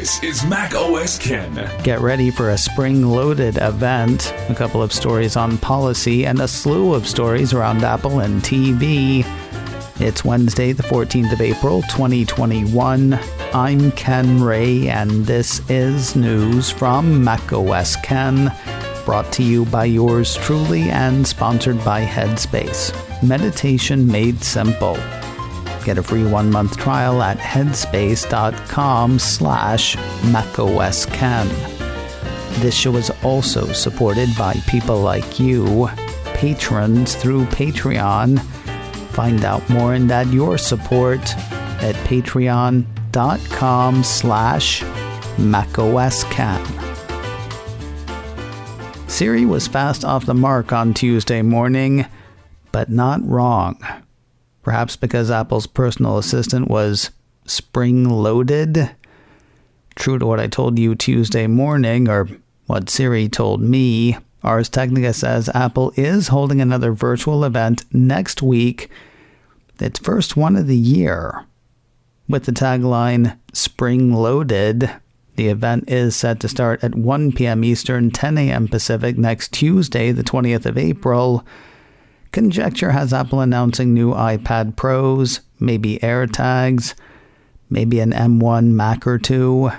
This is macOS Ken. Get ready for a spring-loaded event, a couple of stories on policy, and a slew of stories around Apple and TV. It's Wednesday, the 14th of April, 2021. I'm Ken Ray, and this is news from macOS Ken, brought to you by yours truly and sponsored by Headspace. Meditation made simple. Get a free 1-month trial at headspace.com/macOSken. This show is also supported by people like you, patrons through Patreon. Find out more and add your support at patreon.com/macOSken. Siri was fast off the mark on Tuesday morning, but not wrong. Perhaps because Apple's personal assistant was spring-loaded. True to what I told you Tuesday morning, or what Siri told me, Ars Technica says Apple is holding another virtual event next week, its first one of the year. With the tagline, Spring-Loaded, the event is set to start at 1 p.m. Eastern, 10 a.m. Pacific next Tuesday, the 20th of April. Conjecture has Apple announcing new iPad Pros, maybe AirTags, maybe an M1 Mac or two.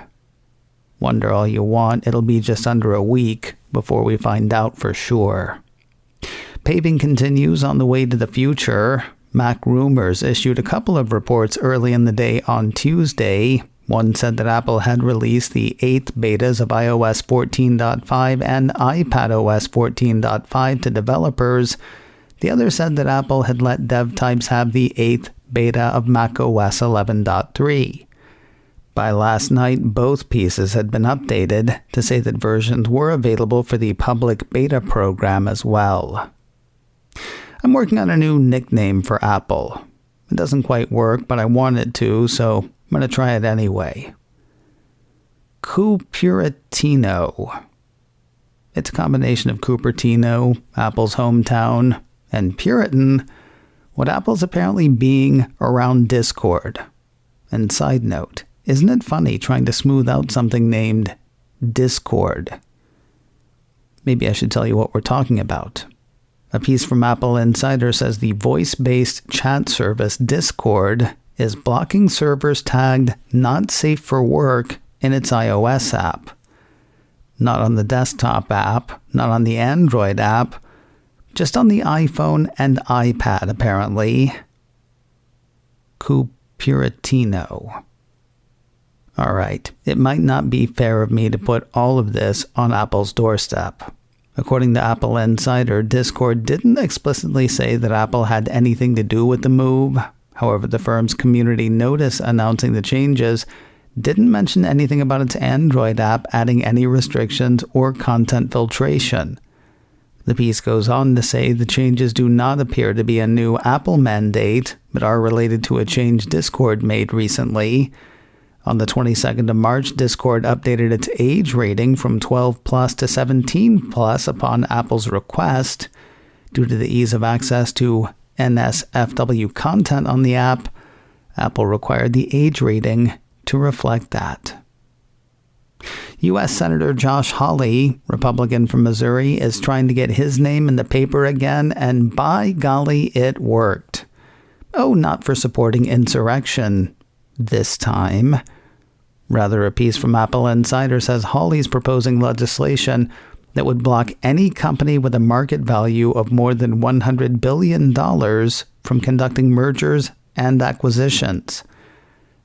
Wonder all you want, it'll be just under a week before we find out for sure. Paving continues on the way to the future. Mac Rumors issued a couple of reports early in the day on Tuesday. One said that Apple had released the 8th betas of iOS 14.5 and iPadOS 14.5 to developers. The other said that Apple had let dev types have the 8th beta of macOS 11.3. By last night, both pieces had been updated to say that versions were available for the public beta program as well. I'm working on a new nickname for Apple. It doesn't quite work, but I wanted to, so I'm going to try it anyway. Cupertino. It's a combination of Cupertino, Apple's hometown, and Puritan, what Apple's apparently being around Discord. And side note, isn't it funny trying to smooth out something named Discord? Maybe I should tell you what we're talking about. A piece from Apple Insider says the voice-based chat service Discord is blocking servers tagged not safe for work in its iOS app. Not on the desktop app, not on the Android app, just on the iPhone and iPad, apparently. Cupertino. Alright, it might not be fair of me to put all of this on Apple's doorstep. According to Apple Insider, Discord didn't explicitly say that Apple had anything to do with the move. However, the firm's community notice announcing the changes didn't mention anything about its Android app adding any restrictions or content filtration. The piece goes on to say the changes do not appear to be a new Apple mandate, but are related to a change Discord made recently. On the 22nd of March, Discord updated its age rating from 12 plus to 17 plus upon Apple's request. Due to the ease of access to NSFW content on the app, Apple required the age rating to reflect that. U.S. Senator Josh Hawley, Republican from Missouri, is trying to get his name in the paper again, and by golly, it worked. Oh, not for supporting insurrection this time. Rather, a piece from Apple Insider says Hawley's proposing legislation that would block any company with a market value of more than $100 billion from conducting mergers and acquisitions.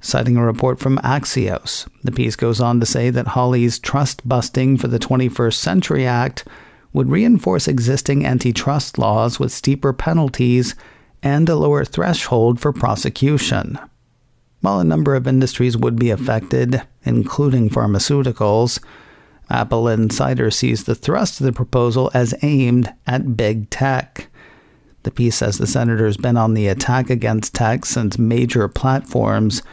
Citing a report from Axios, the piece goes on to say that Hawley's Trust Busting for the 21st Century Act would reinforce existing antitrust laws with steeper penalties and a lower threshold for prosecution. While a number of industries would be affected, including pharmaceuticals, Apple Insider sees the thrust of the proposal as aimed at big tech. The piece says the senator's been on the attack against tech since major platforms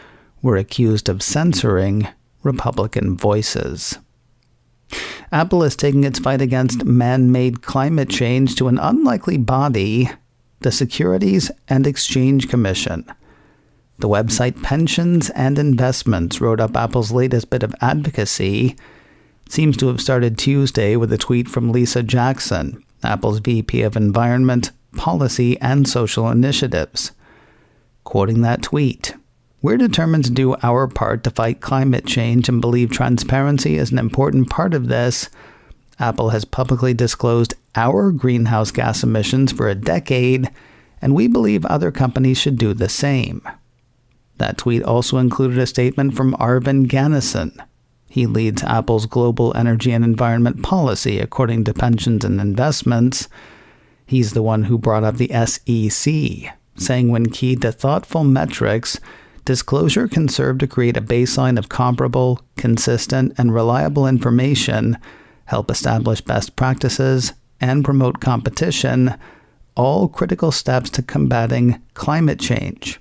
were accused of censoring Republican voices. Apple is taking its fight against man-made climate change to an unlikely body, the Securities and Exchange Commission. The website Pensions and Investments wrote up Apple's latest bit of advocacy. It seems to have started Tuesday with a tweet from Lisa Jackson, Apple's VP of Environment, Policy, and Social Initiatives. Quoting that tweet, "We're determined to do our part to fight climate change and believe transparency is an important part of this. Apple has publicly disclosed our greenhouse gas emissions for a decade, and we believe other companies should do the same." That tweet also included a statement from Arvind Ganesan. He leads Apple's global energy and environment policy, according to Pensions and Investments. He's the one who brought up the SEC, saying when keyed to thoughtful metrics, disclosure can serve to create a baseline of comparable, consistent, and reliable information, help establish best practices, and promote competition, all critical steps to combating climate change.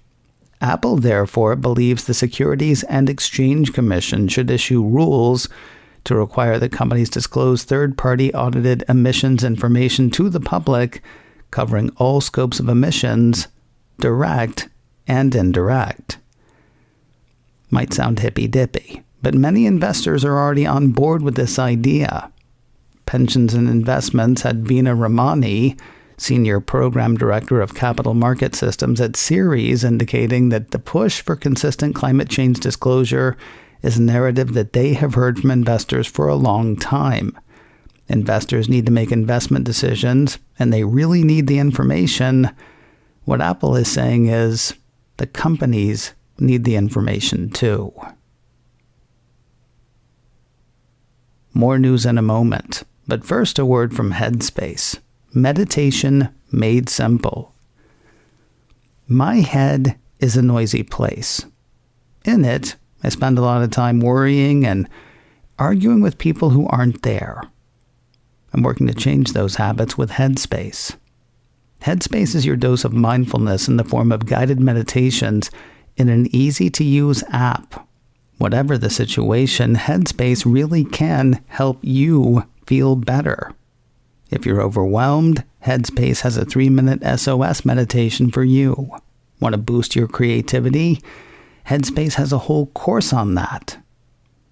Apple, therefore, believes the Securities and Exchange Commission should issue rules to require that companies disclose third-party audited emissions information to the public, covering all scopes of emissions, direct and indirect. Might sound hippy-dippy, but many investors are already on board with this idea. Pensions and Investments had Veena Ramani, Senior Program Director of Capital Market Systems at Siri, indicating that the push for consistent climate change disclosure is a narrative that they have heard from investors for a long time. Investors need to make investment decisions, and they really need the information. What Apple is saying is the companies need the information too. More news in a moment, but first a word from Headspace. Meditation made simple. My head is a noisy place. In it, I spend a lot of time worrying and arguing with people who aren't there. I'm working to change those habits with Headspace. Headspace is your dose of mindfulness in the form of guided meditations in an easy-to-use app. Whatever the situation, Headspace really can help you feel better. If you're overwhelmed, Headspace has a 3-minute SOS meditation for you. Want to boost your creativity? Headspace has a whole course on that.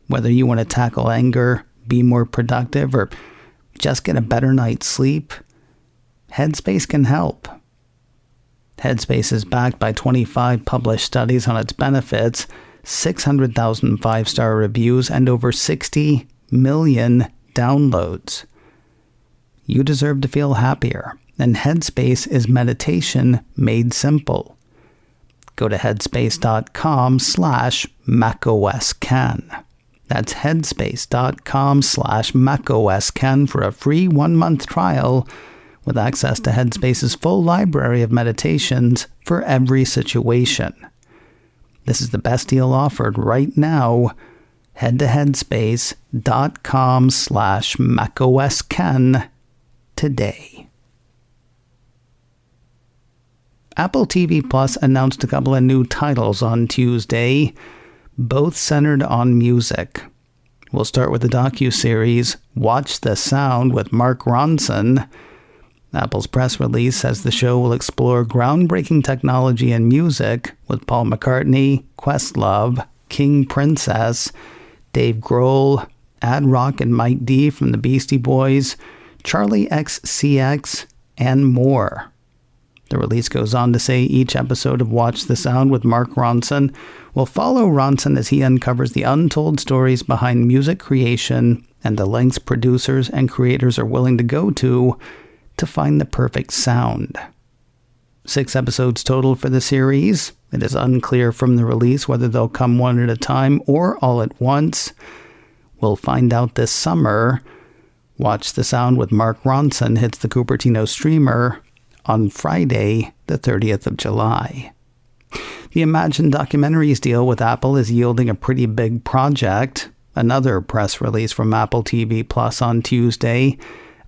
Whether you want to tackle anger, be more productive, or just get a better night's sleep, Headspace can help. Headspace is backed by 25 published studies on its benefits, 600,000 5-star reviews, and over 60 million downloads. You deserve to feel happier, and Headspace is meditation made simple. Go to headspace.com/macOScan. That's headspace.com/macOScan for a free 1-month trial with access to Headspace's full library of meditations for every situation. This is the best deal offered right now. Head to headspace.com/macOScan today. Apple TV Plus announced a couple of new titles on Tuesday, both centered on music. We'll start with the docuseries Watch the Sound with Mark Ronson. Apple's press release says the show will explore groundbreaking technology and music with Paul McCartney, Questlove, King Princess, Dave Grohl, Ad Rock and Mike D from the Beastie Boys, Charlie XCX, and more. The release goes on to say each episode of Watch the Sound with Mark Ronson will follow Ronson as he uncovers the untold stories behind music creation and the lengths producers and creators are willing to go to find the perfect sound. 6 episodes total for the series. It is unclear from the release whether they'll come one at a time or all at once. We'll find out this summer. Watch the Sound with Mark Ronson hits the Cupertino streamer on Friday, the 30th of July. The Imagine Documentaries deal with Apple is yielding a pretty big project. Another press release from Apple TV Plus on Tuesday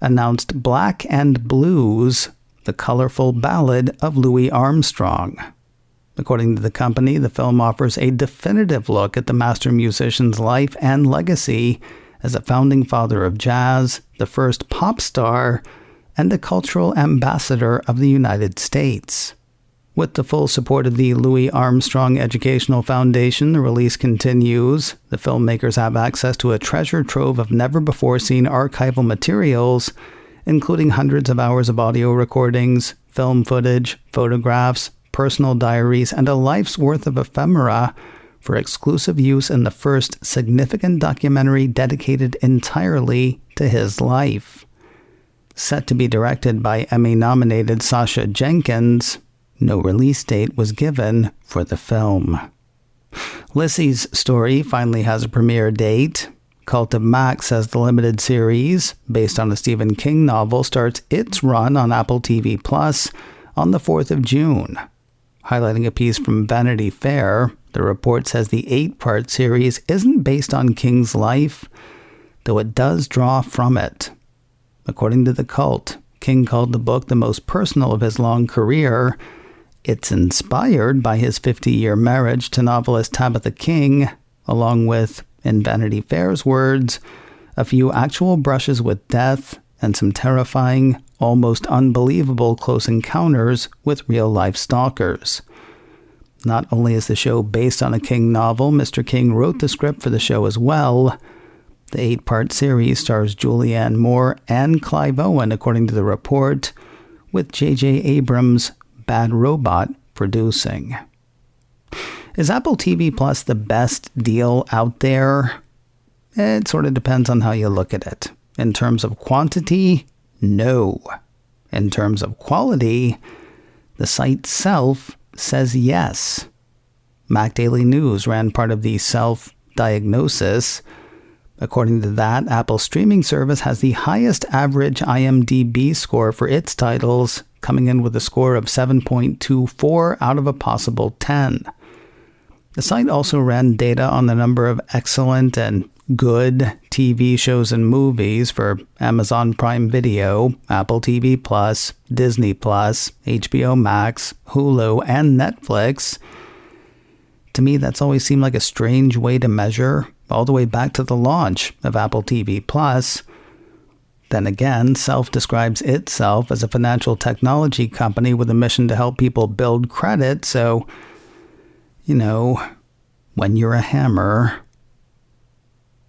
announced Black and Blues, the colorful ballad of Louis Armstrong. According to the company, the film offers a definitive look at the master musician's life and legacy as a founding father of jazz, the first pop star, and a cultural ambassador of the United States. With the full support of the Louis Armstrong Educational Foundation, the release continues. The filmmakers have access to a treasure trove of never-before-seen archival materials, including hundreds of hours of audio recordings, film footage, photographs, personal diaries, and a life's worth of ephemera for exclusive use in the first significant documentary dedicated entirely to his life. Set to be directed by Emmy-nominated Sasha Jenkins, no release date was given for the film. Lisey's story finally has a premiere date. Cult of Mac says the limited series, based on a Stephen King novel, starts its run on Apple TV Plus on the 4th of June. Highlighting a piece from Vanity Fair, the report says the 8-part series isn't based on King's life, though it does draw from it. According to the cult, King called the book the most personal of his long career. It's inspired by his 50-year marriage to novelist Tabitha King, along with, in Vanity Fair's words, a few actual brushes with death and some terrifying, almost unbelievable close encounters with real-life stalkers. Not only is the show based on a King novel, Mr. King wrote the script for the show as well. The 8-part series stars Julianne Moore and Clive Owen, according to the report, with J.J. Abrams' Bad Robot producing. Is Apple TV Plus the best deal out there? It sort of depends on how you look at it. In terms of quantity, no. In terms of quality, the site itself says yes. Mac Daily News ran part of the self-diagnosis. According to that, Apple's streaming service has the highest average IMDb score for its titles, coming in with a score of 7.24 out of a possible 10. The site also ran data on the number of excellent and good TV shows and movies for Amazon Prime Video, Apple TV Plus, Disney Plus, HBO Max, Hulu, and Netflix. To me, that's always seemed like a strange way to measure, all the way back to the launch of Apple TV Plus. Then again, Self describes itself as a financial technology company with a mission to help people build credit, so, when you're a hammer.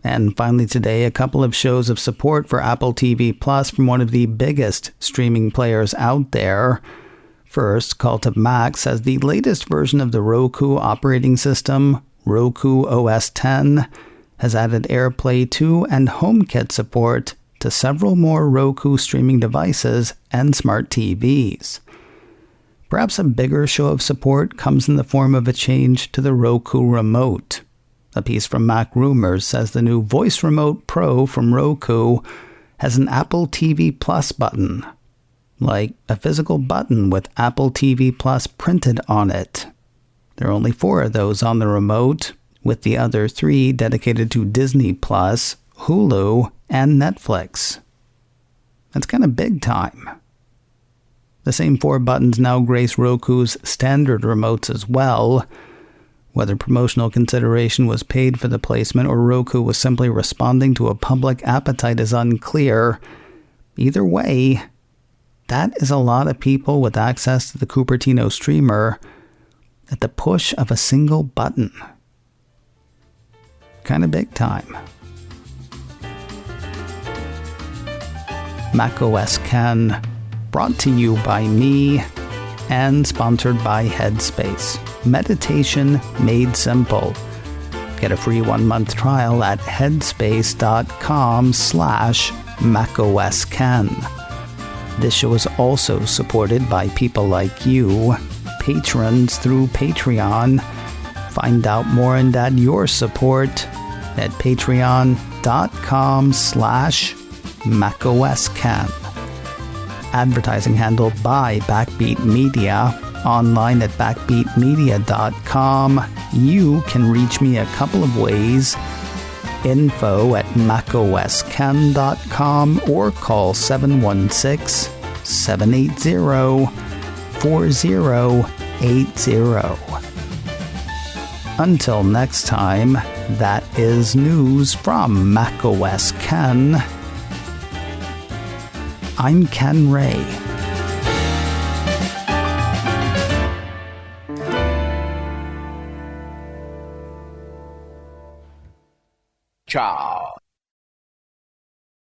And finally today, a couple of shows of support for Apple TV Plus from one of the biggest streaming players out there. First, Cult of Mac says the latest version of the Roku operating system, Roku OS X, has added AirPlay 2 and HomeKit support to several more Roku streaming devices and smart TVs. Perhaps a bigger show of support comes in the form of a change to the Roku remote. A piece from Mac Rumors says the new Voice Remote Pro from Roku has an Apple TV Plus button, like a physical button with Apple TV Plus printed on it. There are only 4 of those on the remote, with the other 3 dedicated to Disney Plus, Hulu, and Netflix. That's kind of big time. The same 4 buttons now grace Roku's standard remotes as well. Whether promotional consideration was paid for the placement or Roku was simply responding to a public appetite is unclear. Either way, that is a lot of people with access to the Cupertino streamer at the push of a single button. Kind of big time. macOS Ken, brought to you by me and sponsored by Headspace. Meditation made simple. Get a free 1-month trial at headspace.com/macOSken. This show is also supported by people like you, patrons through Patreon. Find out more and add your support at patreon.com/macOSken. Advertising handled by Backbeat Media. Online at backbeatmedia.com. You can reach me a couple of ways. Info at macosken.com or call 716-780-4080. Until next time, that is news from macOS Ken. I'm Ken Ray. Ciao.